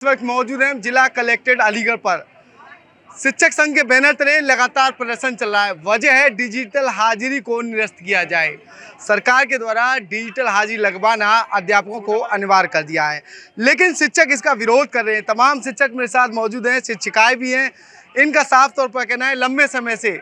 इस वक्त मौजूद हैं जिला कलेक्ट्रेट अलीगढ़ पर। शिक्षक संघ के बैनर तले लगातार प्रदर्शन चल रहा है। वजह है डिजिटल हाजिरी को निरस्त किया जाए। सरकार के द्वारा डिजिटल हाजिरी लगवाना अध्यापकों को अनिवार्य कर दिया है, लेकिन शिक्षक इसका विरोध कर रहे हैं। तमाम शिक्षक मेरे साथ मौजूद हैं, शिक्षिकाएं भी हैं। इनका साफ तौर पर कहना है लंबे समय से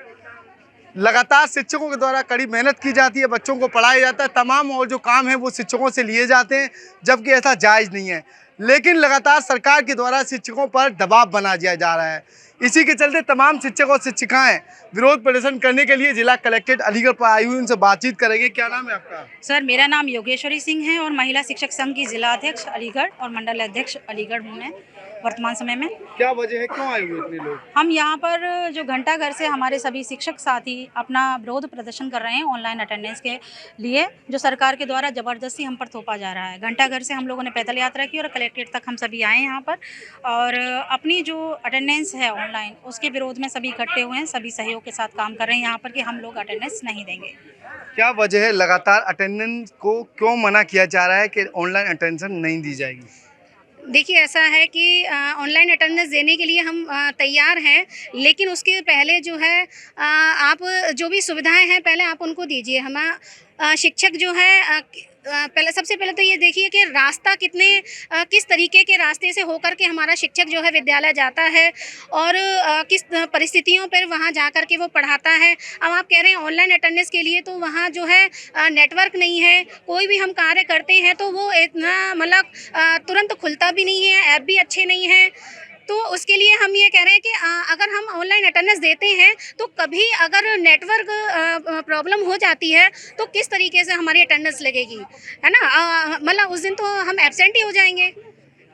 लगातार शिक्षकों के द्वारा कड़ी मेहनत की जाती है, बच्चों को पढ़ाया जाता है, तमाम और जो काम है वो शिक्षकों से लिए जाते हैं, जबकि ऐसा जायज़ नहीं है। लेकिन लगातार सरकार के द्वारा शिक्षकों पर दबाव बना दिया जा रहा है। इसी के चलते तमाम शिक्षक और शिक्षिकाएं विरोध प्रदर्शन करने के लिए जिला कलेक्ट्रेट अलीगढ़ पर आई हुई, उनसे बातचीत करेंगे। क्या नाम है आपका? सर, मेरा नाम योगेश्वरी सिंह है और महिला शिक्षक संघ की जिला अध्यक्ष अलीगढ़ और मंडल अध्यक्ष अलीगढ़ हूँ मैं वर्तमान समय में। क्या वजह है, क्यों आए हुए इतने लोग? हम यहाँ पर जो घंटाघर से हमारे सभी शिक्षक साथी अपना विरोध प्रदर्शन कर रहे हैं ऑनलाइन अटेंडेंस के लिए, जो सरकार के द्वारा ज़बरदस्ती हम पर थोपा जा रहा है। घंटाघर से हम लोगों ने पैदल यात्रा की और कलेक्ट्रेट तक हम सभी आए यहाँ पर, और अपनी जो अटेंडेंस है ऑनलाइन उसके विरोध में सभी इकट्ठे हुए हैं। सभी सहयोग के साथ काम कर रहे हैं यहाँ पर कि हम लोग अटेंडेंस नहीं देंगे। क्या वजह है, लगातार अटेंडेंस को क्यों मना किया जा रहा है कि ऑनलाइन अटेंडेंस नहीं दी जाएगी? देखिए, ऐसा है कि ऑनलाइन अटेंडेंस देने के लिए हम तैयार हैं, लेकिन उसके पहले जो है आप जो भी सुविधाएं हैं पहले आप उनको दीजिए। हम शिक्षक जो है पहले सबसे पहले तो ये देखिए कि रास्ता किस तरीके के रास्ते से होकर के हमारा शिक्षक जो है विद्यालय जाता है और किस परिस्थितियों पर वहाँ जा कर के वो पढ़ाता है। अब आप कह रहे हैं ऑनलाइन अटेंडेंस के लिए, तो वहाँ जो है नेटवर्क नहीं है। कोई भी हम कार्य करते हैं तो वो इतना मतलब तुरंत खुलता भी नहीं है, ऐप भी अच्छे नहीं हैं। तो उसके लिए हम ये कह रहे हैं कि अगर हम ऑनलाइन अटेंडेंस देते हैं तो कभी अगर नेटवर्क प्रॉब्लम हो जाती है तो किस तरीके से हमारी अटेंडेंस लगेगी, है ना। मतलब उस दिन तो हम एब्सेंट ही हो जाएंगे।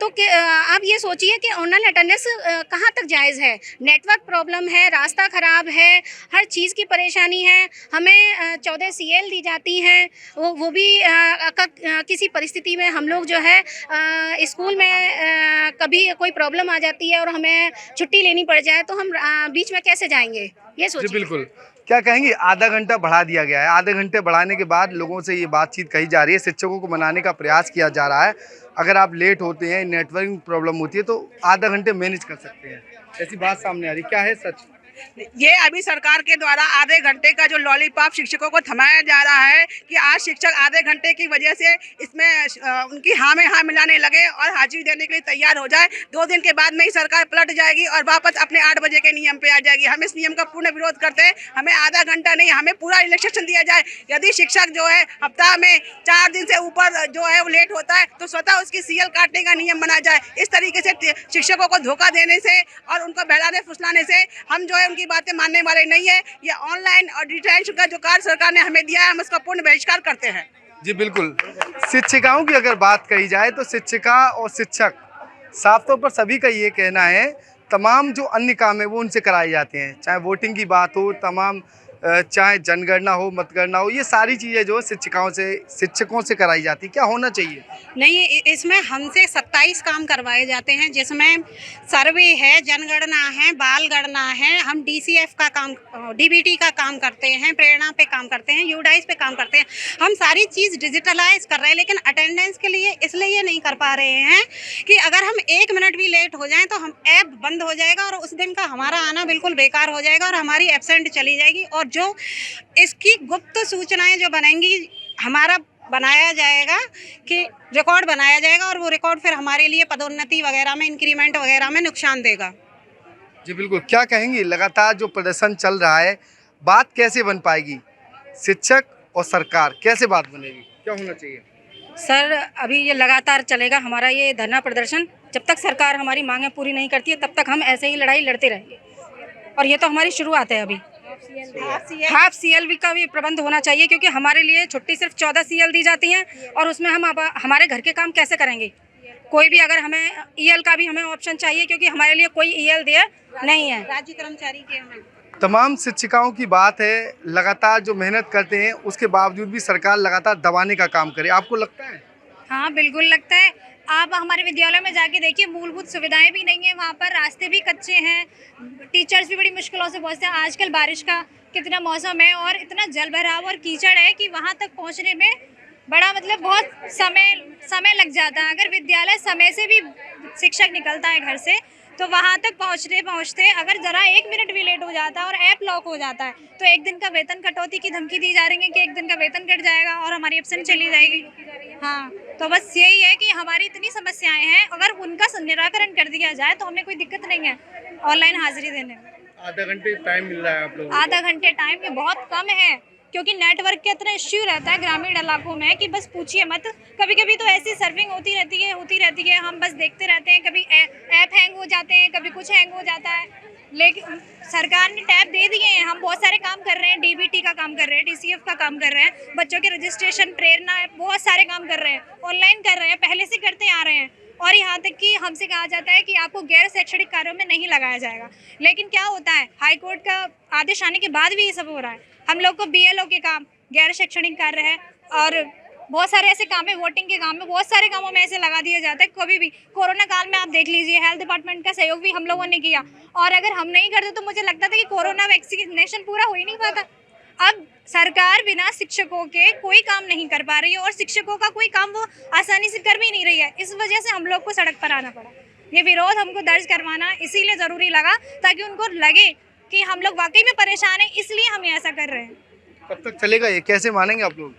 तो आप ये सोचिए कि ऑनलाइन अटेंडेंस कहाँ तक जायज़ है। नेटवर्क प्रॉब्लम है, रास्ता ख़राब है, हर चीज़ की परेशानी है। हमें 14 CL दी जाती हैं, वो भी किसी परिस्थिति में हम लोग जो है स्कूल में कभी कोई प्रॉब्लम आ जाती है और हमें छुट्टी लेनी पड़ जाए तो हम बीच में कैसे जाएंगे, ये सोचिए। बिल्कुल। क्या कहेंगे, आधा घंटा बढ़ा दिया गया है। आधे घंटे बढ़ाने के बाद लोगों से ये बातचीत कही जा रही है, शिक्षकों को मनाने का प्रयास किया जा रहा है। अगर आप लेट होते हैं, नेटवर्किंग प्रॉब्लम होती है तो आधा घंटे मैनेज कर सकते हैं, ऐसी बात सामने आ रही। क्या है सच? ये अभी सरकार के द्वारा आधे घंटे का जो लॉलीपॉप शिक्षकों को थमाया जा रहा है कि आज शिक्षक आधे घंटे की वजह से इसमें उनकी हाँ में हाँ मिलाने लगे और हाजिरी देने के लिए तैयार हो जाए। 2 दिन के बाद में ही सरकार पलट जाएगी और वापस अपने 8 बजे के नियम पे आ जाएगी। हम इस नियम का पूर्ण विरोध करते हैं। हमें आधा घंटा नहीं, हमें पूरा रिलैक्सेशन दिया जाए। यदि शिक्षक जो है हफ्ता में 4 दिन से ऊपर जो है वो लेट होता है तो स्वतः उसकी CL काटने का नियम बना जाए। इस तरीके से शिक्षकों को धोखा देने से और उनको बहलाने फुसलाने से हम जो है उनकी बातें मानने वाले नहीं है। ये ऑनलाइन और डिजिटल का जो कार्य सरकार ने हमें दिया है, हम उसका पूर्ण बहिष्कार करते हैं। जी बिल्कुल। शिक्षिकाओं की अगर बात कही जाए तो शिक्षिका और शिक्षक साफ तौर पर सभी का ये कहना है तमाम जो अन्य काम है वो उनसे कराए जाते हैं, चाहे वोटिंग की बात हो, तमाम चाहे जनगणना हो, मतगणना हो, ये सारी चीज़ें जो शिक्षकों से कराई जाती। क्या होना चाहिए? नहीं, इसमें हमसे 27 काम करवाए जाते हैं, जिसमें सर्वे है, जनगणना है, बाल गणना है। हम DCF का काम, DBT का काम करते हैं, प्रेरणा पे काम करते हैं, यूडाइस पे काम करते हैं। हम सारी चीज़ डिजिटलाइज कर रहे हैं, लेकिन अटेंडेंस के लिए इसलिए नहीं कर पा रहे हैं कि अगर हम 1 मिनट भी लेट हो जाएं तो हम ऐप बंद हो जाएगा और उस दिन का हमारा आना बिल्कुल बेकार हो जाएगा और हमारी एब्सेंट चली जाएगी। और जो इसकी गुप्त सूचनाएं जो बनेंगी, हमारा बनाया जाएगा कि रिकॉर्ड बनाया जाएगा और वो रिकॉर्ड फिर हमारे लिए पदोन्नति वगैरह में, इंक्रीमेंट वगैरह में नुकसान देगा। जी बिल्कुल। क्या कहेंगी, लगातार जो प्रदर्शन चल रहा है, बात कैसे बन पाएगी? शिक्षक और सरकार कैसे बात बनेगी? क्या होना चाहिए? सर, अभी ये लगातार चलेगा हमारा ये धरना प्रदर्शन। जब तक सरकार हमारी मांगें पूरी नहीं करती है तब तक हम ऐसे ही लड़ाई लड़ते रहेंगे। और ये तो हमारी शुरुआत है। अभी हाफ CL का भी प्रबंध होना चाहिए, क्योंकि हमारे लिए छुट्टी सिर्फ 14 CL दी जाती हैं और उसमें हम हमारे घर के काम कैसे करेंगे? कोई भी अगर हमें EL का भी हमें ऑप्शन चाहिए, क्योंकि हमारे लिए कोई EL दिया नहीं है। राज्य कर्मचारी के हमें तमाम शिक्षिकाओं की बात है, लगातार जो मेहनत करते हैं उसके बावजूद भी सरकार लगातार दबाने का काम करे। आपको लगता है? हाँ, बिल्कुल लगता है। आप हमारे विद्यालय में जाके देखिए, मूलभूत सुविधाएं भी नहीं है वहाँ पर, रास्ते भी कच्चे हैं, टीचर्स भी बड़ी मुश्किलों से पहुँचते हैं। आजकल बारिश का कितना मौसम है और इतना जल भराव और कीचड़ है कि वहाँ तक पहुँचने में बड़ा मतलब बहुत समय लग जाता है। अगर विद्यालय समय से भी शिक्षक निकलता है घर से तो वहाँ तक पहुँचते पहुँचते अगर ज़रा 1 मिनट भी लेट हो जाता है और ऐप लॉक हो जाता है तो 1 दिन का वेतन कटौती की धमकी दी जा रही है कि 1 दिन का वेतन कट जाएगा और हमारी एब्सेंट चली जाएगी। हाँ, तो बस यही है कि हमारी इतनी समस्याएं हैं, अगर उनका निराकरण कर दिया जाए तो हमें कोई दिक्कत नहीं है ऑनलाइन हाजिरी देने में। आधा घंटे टाइम मिल रहा है आप लोगों को? आधा घंटे टाइम ये बहुत कम है क्योंकि नेटवर्क का इतना इश्यू रहता है ग्रामीण इलाकों में कि बस पूछिए मत। कभी कभी तो ऐसी सर्विंग होती रहती है, हम बस देखते रहते हैं, कभी ऐप हैंग हो जाते हैं, कभी कुछ हैंग हो जाता है। लेकिन सरकार ने टैब दे दिए हैं, हम बहुत सारे काम कर रहे हैं, डीबीटी का काम कर रहे हैं, डीसीएफ का काम कर रहे हैं, बच्चों के रजिस्ट्रेशन, प्रेरणा, बहुत सारे काम कर रहे हैं, ऑनलाइन कर रहे हैं, पहले से करते आ रहे हैं। और यहाँ तक कि हमसे कहा जाता है कि आपको गैर शैक्षणिक कार्यों में नहीं लगाया जाएगा, लेकिन क्या होता है हाई कोर्ट का आदेश आने के बाद भी ये सब हो रहा है। हम लोग को बीएलओ के काम गैर शैक्षणिक कार्य है और बहुत सारे ऐसे काम है, वोटिंग के काम में, बहुत सारे कामों में ऐसे लगा दिया जाता है। कभी भी कोरोना काल में आप देख लीजिए, हेल्थ डिपार्टमेंट का सहयोग भी हम लोगों ने किया और अगर हम नहीं करते तो मुझे लगता था कि कोरोना वैक्सीनेशन पूरा हो ही नहीं पाता। अब सरकार बिना शिक्षकों के कोई काम नहीं कर पा रही है और शिक्षकों का कोई काम वो आसानी से कर भी नहीं रही है। इस वजह से हम लोग को सड़क पर आना पड़ा। ये विरोध हमको दर्ज करवाना इसीलिए ज़रूरी लगा ताकि उनको लगे कि हम लोग वाकई में परेशान हैं, इसलिए हम ऐसा कर रहे हैं। कब तक चलेगा ये, कैसे मानेंगे आप लोग?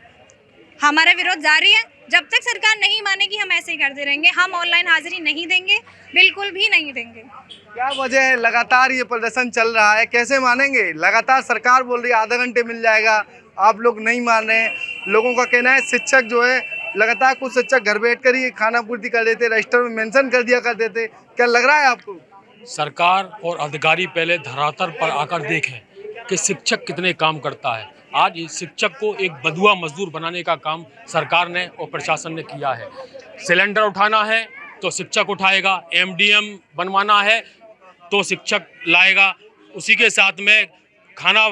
हमारा विरोध जारी है, जब तक सरकार नहीं मानेगी हम ऐसे ही करते रहेंगे। हम ऑनलाइन हाजिरी नहीं देंगे, बिल्कुल भी नहीं देंगे। क्या वजह है लगातार ये प्रदर्शन चल रहा है, कैसे मानेंगे? लगातार सरकार बोल रही है आधा घंटे मिल जाएगा, आप लोग नहीं मान रहे हैं। लोगों का कहना है शिक्षक जो है लगातार, कुछ शिक्षक घर बैठ कर ही खाना पूर्ति कर देते, रजिस्टर में मेंशन कर दिया करते थे। क्या लग रहा है आपको? सरकार और अधिकारी पहले धरातल पर आकर देखें कि शिक्षक कितने काम करता है। आज इस शिक्षक को एक बधुआ मजदूर बनाने का काम सरकार ने और प्रशासन ने किया है। सिलेंडर उठाना है तो शिक्षक उठाएगा, एमडीएम बनवाना है तो शिक्षक लाएगा, उसी के साथ में खाना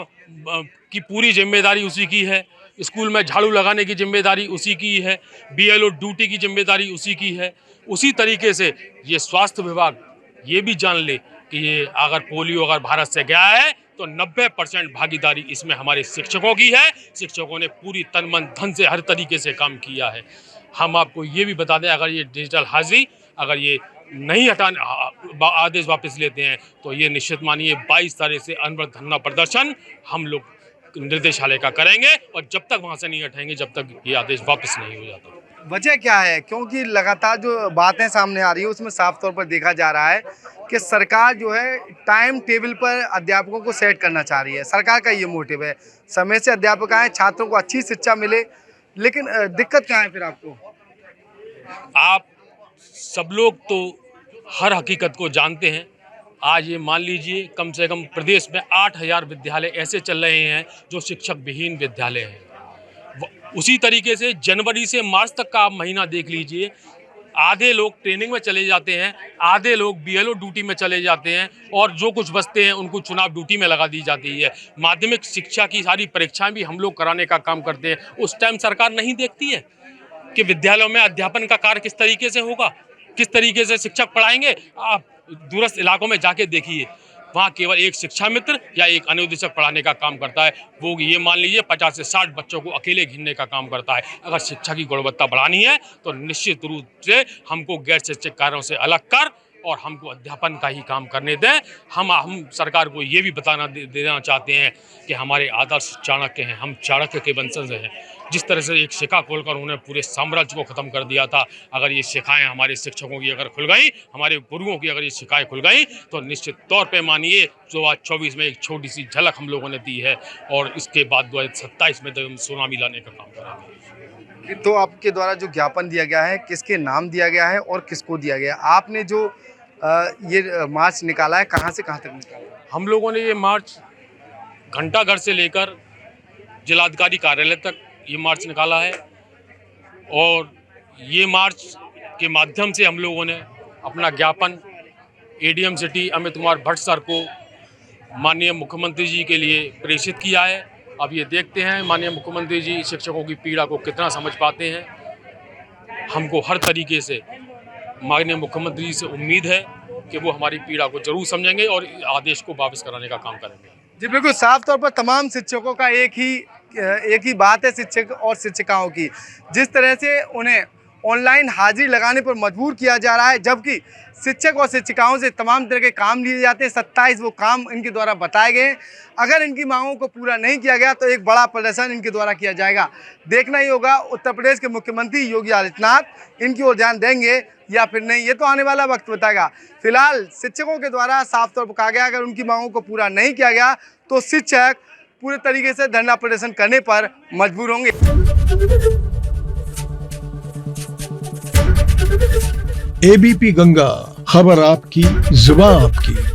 की पूरी जिम्मेदारी उसी की है, स्कूल में झाड़ू लगाने की जिम्मेदारी उसी की है, बीएलओ ड्यूटी की जिम्मेदारी उसी की है। उसी तरीके से ये स्वास्थ्य विभाग ये भी जान ले कि ये अगर पोलियो अगर भारत से गया है तो 90% भागीदारी इसमें हमारे शिक्षकों की है। शिक्षकों ने पूरी तन मन धन से हर तरीके से काम किया है। हम आपको ये भी बता दें, अगर ये डिजिटल हाजिरी अगर ये नहीं हटाने आदेश वापस लेते हैं तो ये निश्चित मानिए 22 तारीख से अनवरत धरना प्रदर्शन हम लोग निर्देशालय का करेंगे और जब तक वहाँ से नहीं हटाएंगे जब तक ये आदेश वापस नहीं हो जाता। वजह क्या है? क्योंकि लगातार जो बातें सामने आ रही है उसमें साफ तौर पर देखा जा रहा है कि सरकार जो है टाइम टेबल पर अध्यापकों को सेट करना चाह रही है। सरकार का ये मोटिव है, समय से अध्यापक आए, छात्रों को अच्छी शिक्षा मिले। लेकिन दिक्कत कहाँ है फिर आपको? आप सब लोग तो हर हकीकत को जानते हैं। आज ये मान लीजिए कम से कम प्रदेश में 8000 विद्यालय ऐसे चल रहे हैं जो शिक्षक विहीन विद्यालय हैं। उसी तरीके से जनवरी से मार्च तक का आप महीना देख लीजिए, आधे लोग ट्रेनिंग में चले जाते हैं, आधे लोग बीएलओ ड्यूटी में चले जाते हैं और जो कुछ बचते हैं उनको चुनाव ड्यूटी में लगा दी जाती है। माध्यमिक शिक्षा की सारी परीक्षाएं भी हम लोग कराने का काम करते हैं। उस टाइम सरकार नहीं देखती है कि विद्यालयों में अध्यापन का कार्य किस तरीके से होगा, किस तरीके से शिक्षक पढ़ाएंगे। आप दूरस्थ इलाकों में जाके देखिए, वहाँ केवल एक शिक्षा मित्र या एक अनुदेशक पढ़ाने का काम करता है। वो ये मान लीजिए 50 से 60 बच्चों को अकेले घिनने का काम करता है। अगर शिक्षा की गुणवत्ता बढ़ानी है तो निश्चित रूप से हमको गैर शैक्षिक कार्यों से अलग कर और हमको अध्यापन का ही काम करने दें। हम सरकार को ये भी देना चाहते हैं कि हमारे आदर्श चाणक्य हैं, हम चाणक्य के वंशज हैं। जिस तरह से एक शिखा खोलकर उन्होंने पूरे साम्राज्य को ख़त्म कर दिया था, अगर ये शिखाएं हमारे शिक्षकों की अगर खुल गई, हमारे गुरुओं की अगर ये शिखाएं खुल गई तो निश्चित तौर पे मानिए 2024 में एक छोटी सी झलक हम लोगों ने दी है और इसके बाद 2027 में तो हम सुनामी लाने का काम करेंगे। तो आपके द्वारा जो ज्ञापन दिया गया है, किसके नाम दिया गया है और किसको दिया गया? आपने जो ये मार्च निकाला है, कहाँ से कहाँ तक निकाला? हम लोगों ने ये मार्च घंटाघर से लेकर जिलाधिकारी कार्यालय तक ये मार्च निकाला है और ये मार्च के माध्यम से हम लोगों ने अपना ज्ञापन ADM city Amit Kumar Bhatt sir को माननीय मुख्यमंत्री जी के लिए प्रेषित किया है। अब ये देखते हैं माननीय मुख्यमंत्री जी शिक्षकों की पीड़ा को कितना समझ पाते हैं। हमको हर तरीके से माननीय मुख्यमंत्री जी से उम्मीद है कि वो हमारी पीड़ा को जरूर समझेंगे और आदेश को वापस कराने का काम करेंगे। जी बिल्कुल, साफ तौर पर तमाम शिक्षकों का एक ही बात है, शिक्षक और शिक्षिकाओं की। जिस तरह से उन्हें ऑनलाइन हाजिरी लगाने पर मजबूर किया जा रहा है, जबकि शिक्षक और शिक्षिकाओं से तमाम तरह के काम लिए जाते हैं। 27 वो काम इनके द्वारा बताए गए। अगर इनकी मांगों को पूरा नहीं किया गया तो एक बड़ा प्रदर्शन इनके द्वारा किया जाएगा। देखना ही होगा उत्तर प्रदेश के मुख्यमंत्री योगी आदित्यनाथ इनकी ओर ध्यान देंगे या फिर नहीं, ये तो आने वाला वक्त बताएगा। फिलहाल शिक्षकों के द्वारा साफ तौर पर कहा गया अगर उनकी मांगों को पूरा नहीं किया गया तो शिक्षक पूरे तरीके से धरना प्रदर्शन करने पर मजबूर होंगे। एबीपी गंगा, खबर आपकी, जुबान आपकी।